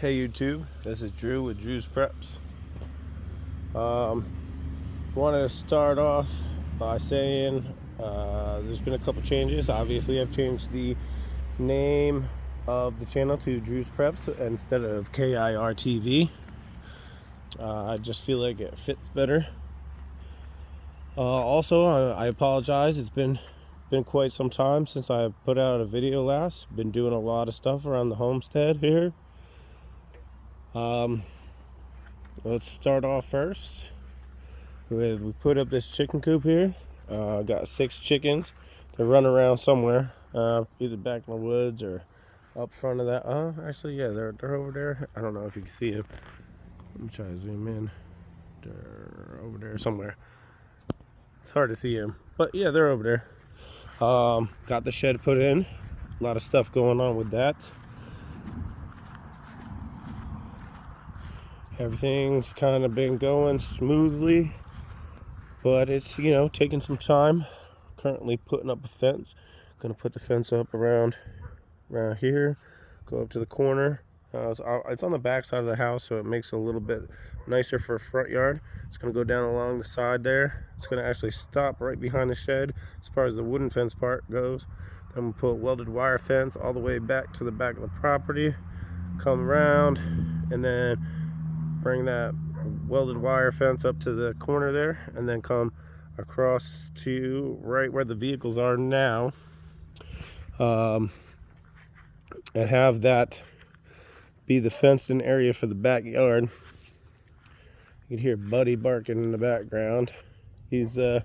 Hey YouTube, this is Drew with Drew's Preps. Wanted to start off by saying there's been a couple changes. Obviously, I've changed the name of the channel to Drew's Preps instead of KIRTV. I just feel like it fits better. Also, I apologize. It's been quite some time since I put out a video last. Been doing a lot of stuff around the homestead here. Let's start off first with we put up this chicken coop here. Got 6 chickens. They run around somewhere, either back in the woods or up front of that. Actually, yeah, they're over there. I don't know if you can see them. Let me try to zoom in. They're over there somewhere. It's hard to see them, but yeah, they're over there. Got the shed put in. A lot of stuff going on with that. Everything's kind of been going smoothly, but it's, taking some time. Currently putting up a fence. Gonna put the fence up around here, go up to the corner. It's on the back side of the house, so it makes it a little bit nicer for a front yard. It's gonna go down along the side there. It's gonna actually stop right behind the shed as far as the wooden fence part goes. Then we'll put welded wire fence all the way back to the back of the property, come around, and then bring that welded wire fence up to the corner there, and then come across to right where the vehicles are now, and have that be the fenced-in area for the backyard. You can hear Buddy barking in the background. He's a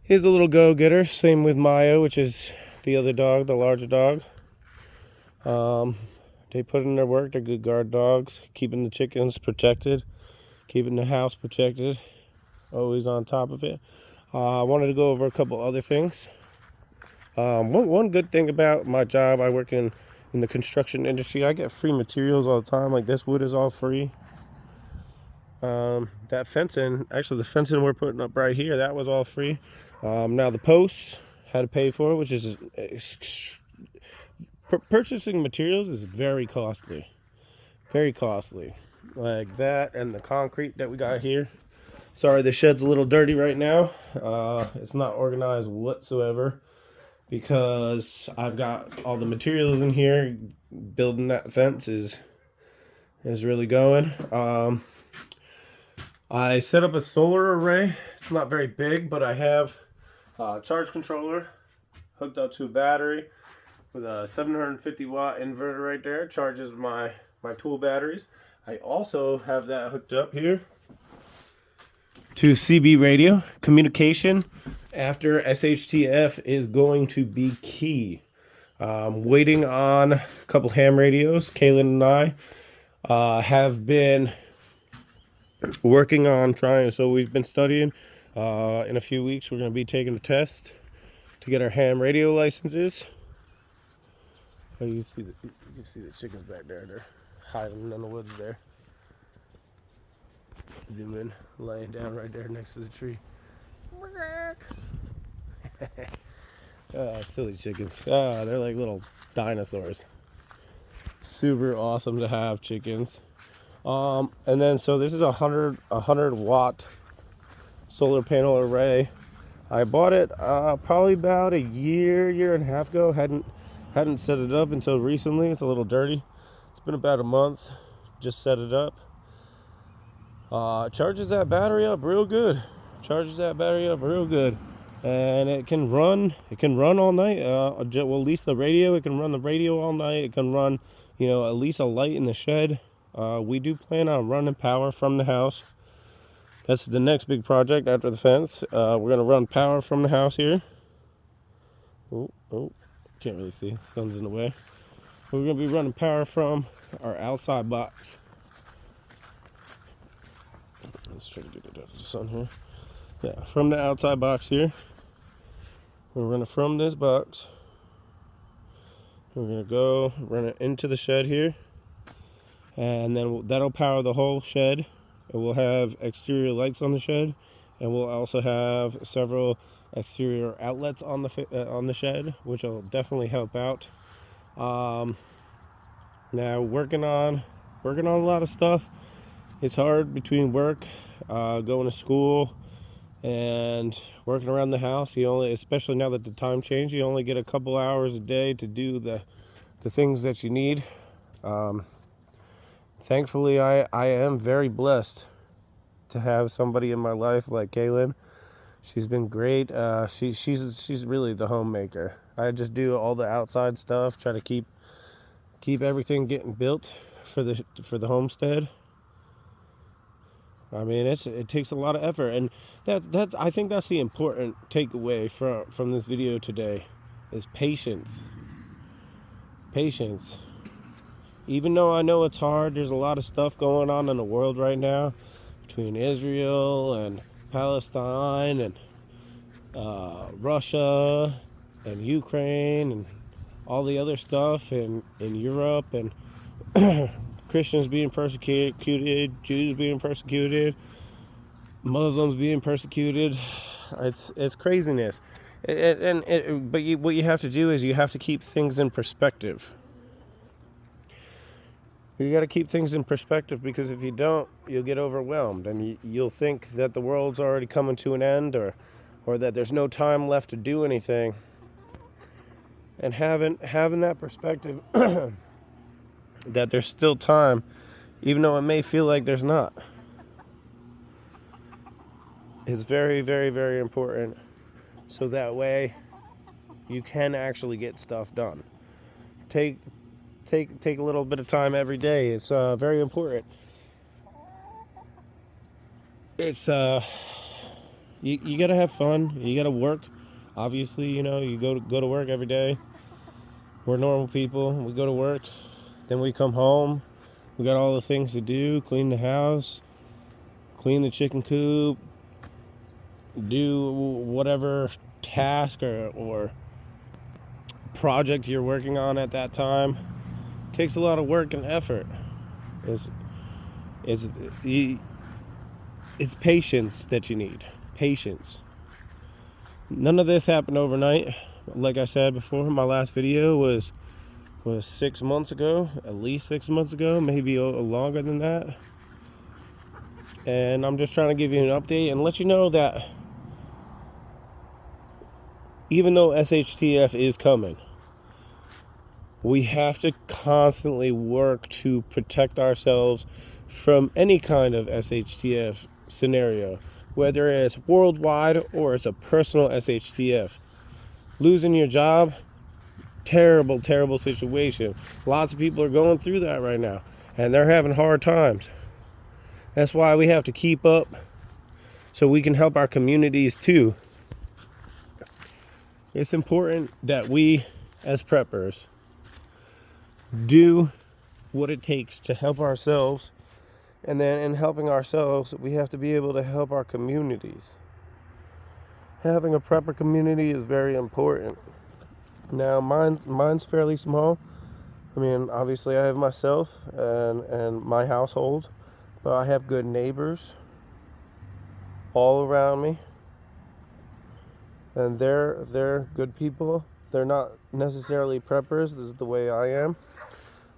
little go-getter. Same with Maya, which is the other dog, the larger dog. They put in their work. They're good guard dogs, keeping the chickens protected, keeping the house protected, always on top of it. I wanted to go over a couple other things. One good thing about my job, I work in the construction industry. I get free materials all the time. Like this wood is all free. That fencing, actually the fencing we're putting up right here, that was all free. Now the posts, had to pay for it, which is purchasing materials is very costly. Very costly. Like that and the concrete that we got here. Sorry, the shed's a little dirty right now. It's not organized whatsoever because I've got all the materials in here. Building that fence is really going. I set up a solar array. It's not very big, but I have a charge controller hooked up to a battery with a 750 watt inverter right there. It charges my tool batteries. I also have that hooked up here to CB radio. Communication after SHTF is going to be key. Waiting on a couple ham radios. Kaylin and I have been working on trying, so we've been studying. In a few weeks we're going to be taking a test to get our ham radio licenses. Oh, you can see the chickens back there. They're hiding in the woods there. Zoom in, laying down right there next to the tree. Silly chickens. They're like little dinosaurs. Super awesome to have chickens. And then so this is a 100 watt solar panel array. I bought it probably about a year and a half ago. Hadn't set it up until recently. It's a little dirty. It's been about a month. Just set it up. Charges that battery up real good. And it can run all night. Well, at least the radio, it can run the radio all night. It can run, at least a light in the shed. We do plan on running power from the house. That's the next big project after the fence. We're going to run power from the house here. Oh, can't really see. Sun's in the way. We're going to be running power from our outside box. Let's try to get it out of the sun here. Yeah, from the outside box here. We're running from this box. We're going to go run it into the shed here. And then that'll power the whole shed. And we'll have exterior lights on the shed. And we'll also have several exterior outlets on the shed, which will definitely help out. Now working on a lot of stuff. It's hard between work, going to school, and working around the house. You only, especially now that the time changed, you only get a couple hours a day to do the things that you need. Thankfully, I am very blessed to have somebody in my life like Kaylin. She's been great. She's really the homemaker. I just do all the outside stuff, try to keep everything getting built for the homestead. I mean, it takes a lot of effort, and that I think that's the important takeaway from this video today, is patience. Patience. Even though I know it's hard, there's a lot of stuff going on in the world right now between Israel and Palestine and Russia and Ukraine and all the other stuff in Europe, and Christians being persecuted, Jews being persecuted, Muslims being persecuted. It's craziness. But what you have to do is you have to keep things in perspective. You got to keep things in perspective, because if you don't, you'll get overwhelmed, and you'll think that the world's already coming to an end, or that there's no time left to do anything. And having that perspective that there's still time, even though it may feel like there's not, is very, very, very important. So that way you can actually get stuff done. Take a little bit of time every day. It's very important. It's you gotta have fun. You gotta work. Obviously, you go to work every day. We're normal people. We go to work, then we come home. We got all the things to do: clean the house, clean the chicken coop, do whatever task or project you're working on at that time. It takes a lot of work and effort. It's patience that you need. Patience. None of this happened overnight. Like I said before, my last video was 6 months ago, at least 6 months ago, maybe longer than that. And I'm just trying to give you an update and let you know that even though SHTF is coming, we have to constantly work to protect ourselves from any kind of SHTF scenario, whether it's worldwide or it's a personal SHTF. Losing your job, terrible, terrible situation. Lots of people are going through that right now, and they're having hard times. That's why we have to keep up so we can help our communities too. It's important that we, as preppers, do what it takes to help ourselves, and then in helping ourselves, we have to be able to help our communities. Having a prepper community is very important. Now, mine's fairly small. I mean, obviously I have myself and my household, but I have good neighbors all around me, and they're good people. They're not necessarily preppers. This is the way I am,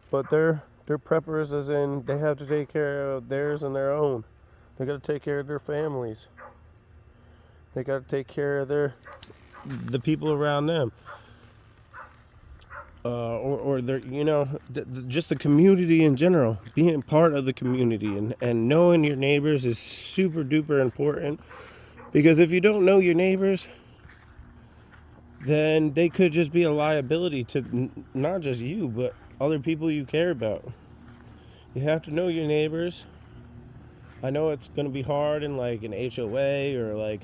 but they're preppers, as in they have to take care of theirs and their own. They got to take care of their families. They got to take care of the people around them, or their, just the community in general. Being part of the community and knowing your neighbors is super duper important, because if you don't know your neighbors, then they could just be a liability to not just you, but other people you care about. You have to know your neighbors. I know it's going to be hard in like an HOA or like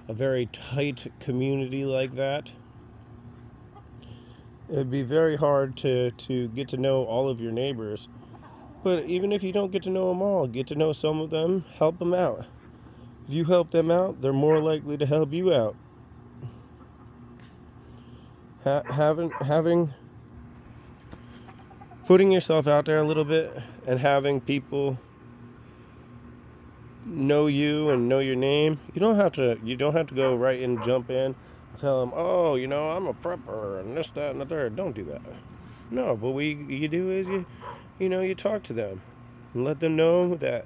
a very tight community like that. It'd be very hard to get to know all of your neighbors. But even if you don't get to know them all, get to know some of them, help them out. If you help them out, they're more likely to help you out. Putting yourself out there a little bit and having people know you and know your name. You don't have to go right and jump in and tell them, oh, I'm a prepper and this, that, and the third. Don't do that. No, but what you do is you talk to them and let them know that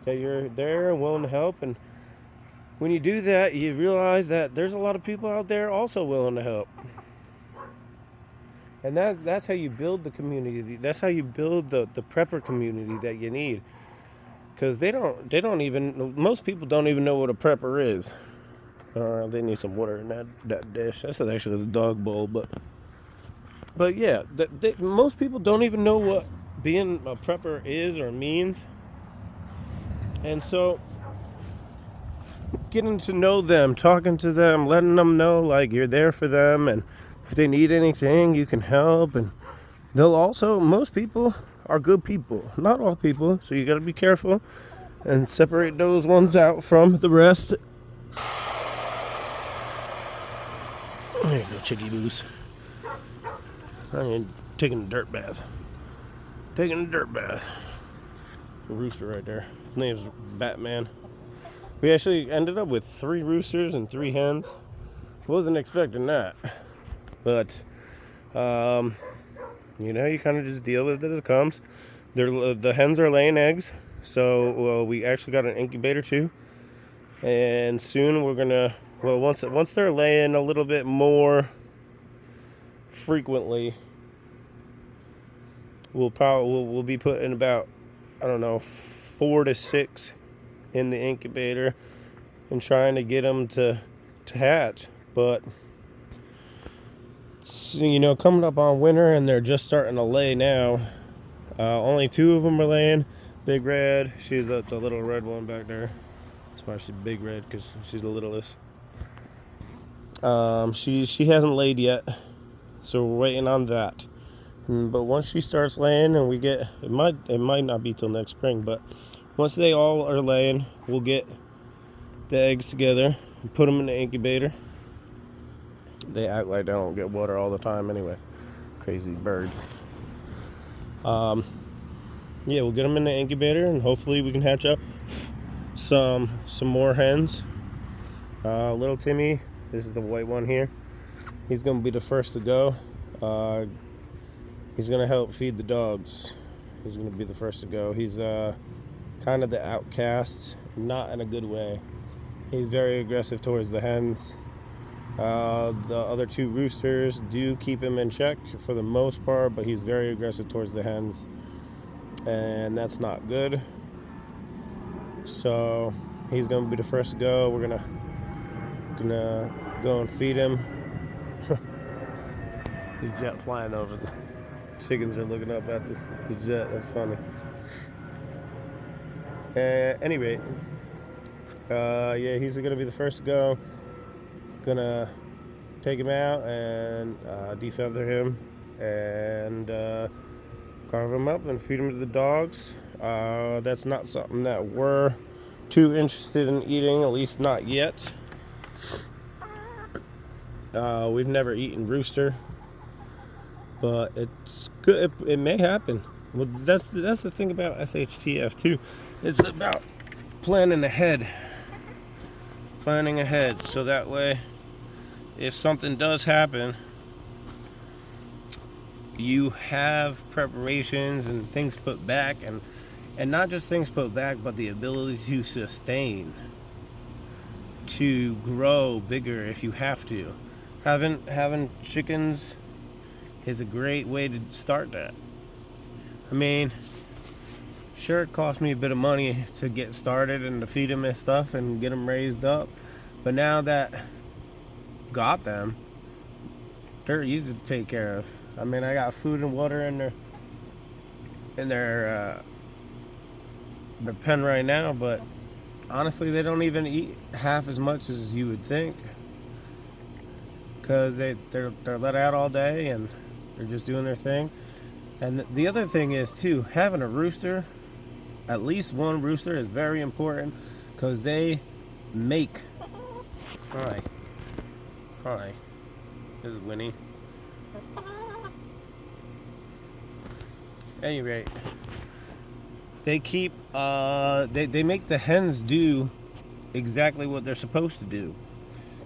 you're there and willing to help. And when you do that, you realize that there's a lot of people out there also willing to help. And that's how you build the community. That's how you build the prepper community that you need. Because they don't even, most people don't even know what a prepper is. They need some water in that dish. That's actually the dog bowl, but yeah, most people don't even know what being a prepper is or means. And so getting to know them, talking to them, letting them know like you're there for them, and if they need anything you can help. And they'll also, most people are good people, not all people, so you got to be careful and separate those ones out from the rest. There you go, chickie loose. I'm taking a dirt bath. Taking a dirt bath. A rooster right there. His name's Batman. We actually ended up with 3 roosters and 3 hens. Wasn't expecting that. But, you kind of just deal with it as it comes. The hens are laying eggs. So we actually got an incubator too. And soon we're going to, once they're laying a little bit more frequently, we'll be putting about, I don't know, 4 to 6 in the incubator and trying to get them to hatch. But coming up on winter and they're just starting to lay now. Only 2 of them are laying. Big Red, she's the little red one back there. That's why she's Big Red, because she's the littlest. She hasn't laid yet, so we're waiting on that. But once she starts laying, and we get, it might not be till next spring, but once they all are laying, we'll get the eggs together and put them in the incubator. They act like they don't get water all the time anyway. Crazy birds. Yeah, we'll get them in the incubator, and hopefully we can hatch up some more hens. Little Timmy, this is the white one here. He's gonna be the first to go. He's gonna help feed the dogs. He's gonna be the first to go. He's kind of the outcast, not in a good way. He's very aggressive towards the hens. The other 2 roosters do keep him in check for the most part, but he's very aggressive towards the hens, and that's not good. So he's gonna be the first to go. We're gonna go and feed him. The jet flying over. The chickens are looking up at the jet. That's funny. At any rate, yeah, he's gonna be the first to go. Gonna take him out and defeather him and carve him up and feed him to the dogs. That's not something that we're too interested in eating, at least not yet. We've never eaten rooster, but it's good. It may happen. Well, that's the thing about SHTF too. It's about planning ahead, so that way, if something does happen, you have preparations and things put back, and not just things put back, but the ability to sustain, to grow bigger if you have to. Having chickens is a great way to start that. I mean, sure, it cost me a bit of money to get started and to feed them and stuff and get them raised up, but now that got them, they're easy to take care of. I mean, I got food and water in their pen right now, but honestly, they don't even eat half as much as you would think, because they're let out all day and they're just doing their thing. And the other thing is too, having a rooster, at least one rooster, is very important, because they make. Hi, this is Winnie. At any rate, they keep they make the hens do exactly what they're supposed to do.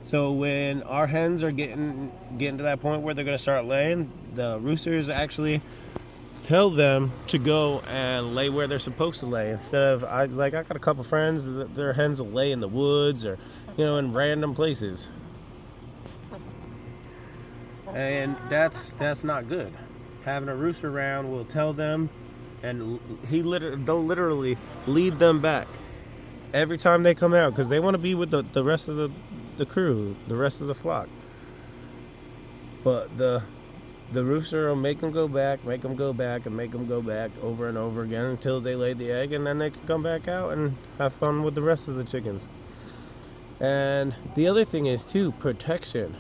So when our hens are getting to that point where they're going to start laying, the roosters actually tell them to go and lay where they're supposed to lay, instead of I got a couple friends that their hens will lay in the woods or in random places, and that's not good. Having a rooster around will tell them, and they'll literally lead them back every time they come out, because they want to be with the rest of the crew, the rest of the flock. But the rooster will make them go back, and make them go back over and over again until they lay the egg, and then they can come back out and have fun with the rest of the chickens. And the other thing is too, protection.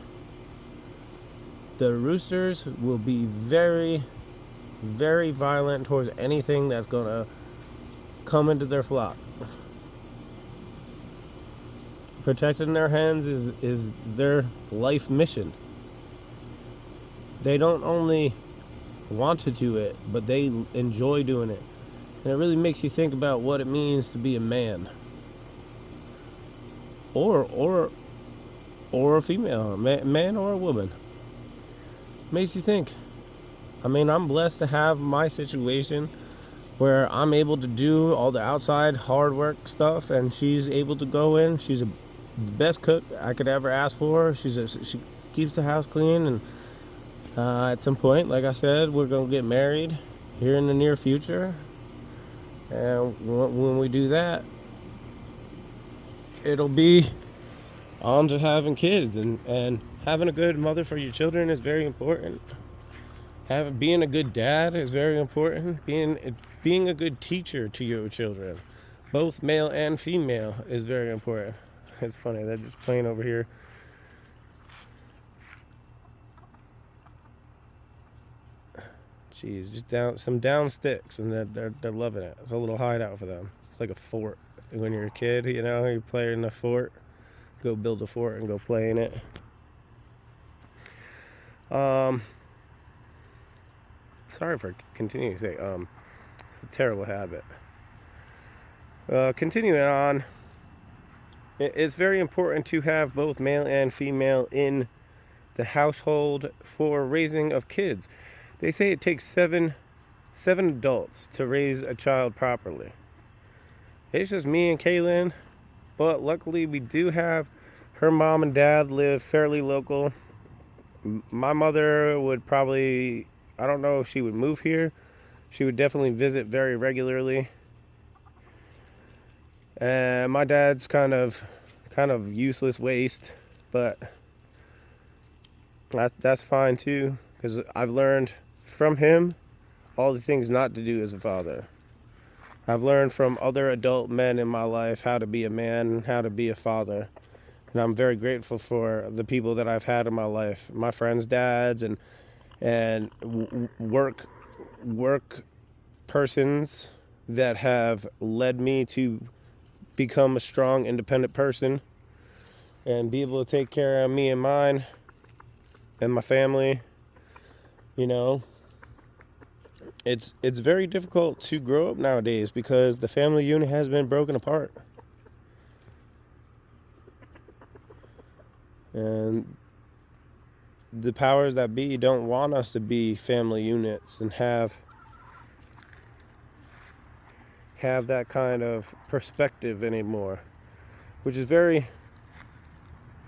The roosters will be very, very violent towards anything that's going to come into their flock. Protecting their hens is their life mission. They don't only want to do it, but they enjoy doing it. And it really makes you think about what it means to be a man. Or a female, man or a woman. Makes you think. I mean, I'm blessed to have my situation where I'm able to do all the outside hard work stuff, and she's able to go in. She's the best cook I could ever ask for. She keeps the house clean, and at some point, like I said, we're gonna get married here in the near future, and when we do that, it'll be on to having kids, and having a good mother for your children is very important. Being a good dad is very important. Being a good teacher to your children, both male and female, is very important. It's funny, they're just playing over here. Jeez, just some down sticks, and they're loving it. It's a little hideout for them. It's like a fort. When you're a kid, you play in the fort. Go build a fort and go play in it. Sorry for continuing to say it's a terrible habit. Continuing on, it's very important to have both male and female in the household for raising of kids. They say it takes seven adults to raise a child properly. It's just me and Kaylin, but luckily we do have her mom and dad live fairly local. My mother would probably, I don't know if she would move here. She would definitely visit very regularly. And my dad's kind of useless waste, but that's fine too, because I've learned from him all the things not to do as a father. I've learned from other adult men in my life how to be a man and how to be a father. And I'm very grateful for the people that I've had in my life, my friends' dads and work persons that have led me to become a strong, independent person and be able to take care of me and mine and my family. It's very difficult to grow up nowadays because the family unit has been broken apart. And the powers that be don't want us to be family units and have that kind of perspective anymore, which is very,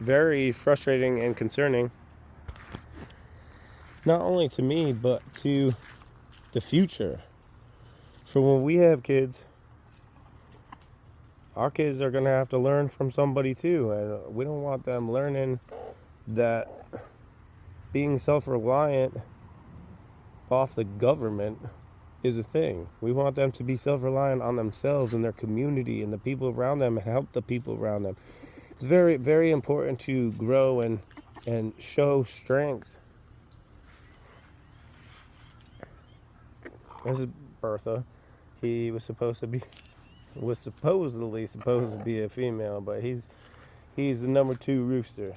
very frustrating and concerning, not only to me, but to the future. For when we have kids, our kids are going to have to learn from somebody too, and we don't want them learning that being self-reliant off the government is a thing. We want them to be self-reliant on themselves and their community and the people around them, and help the people around them. It's very, very important to grow and show strength. This is Bertha. He was supposedly supposed to be a female, but he's the number 2 rooster.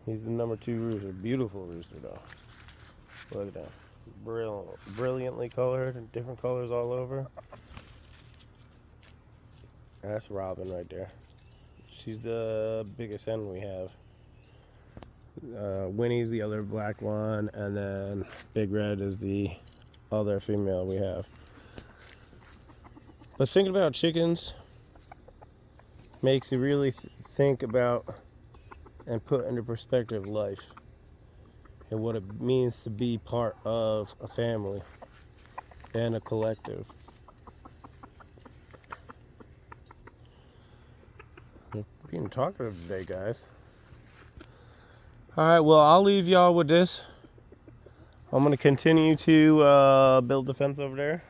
He's the number 2 rooster. Beautiful rooster though. Look at that. Brilliantly colored, and different colors all over. That's Robin right there. She's the biggest hen we have. Winnie's the other black one, and then Big Red is the other female we have. But thinking about chickens makes you really think about and put into perspective life and what it means to be part of a family and a collective. I'm being talkative today, guys. Alright, well, I'll leave y'all with this. I'm going to continue to build the fence over there.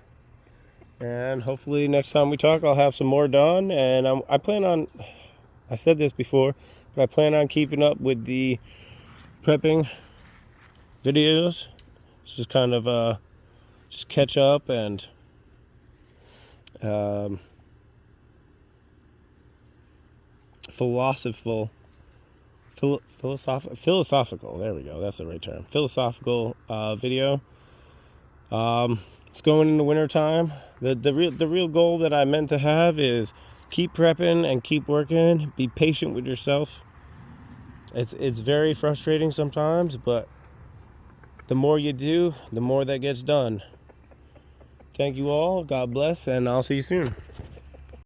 And hopefully next time we talk, I'll have some more done. And I plan on, I said this before, but I plan on keeping up with the prepping videos. Just kind of just catch up and philosophical, there we go, that's the right term, philosophical video. It's going in the winter time. The real goal that I meant to have is keep prepping and keep working. Be patient with yourself. It's very frustrating sometimes, but the more you do, the more that gets done. Thank you all. God bless, and I'll see you soon.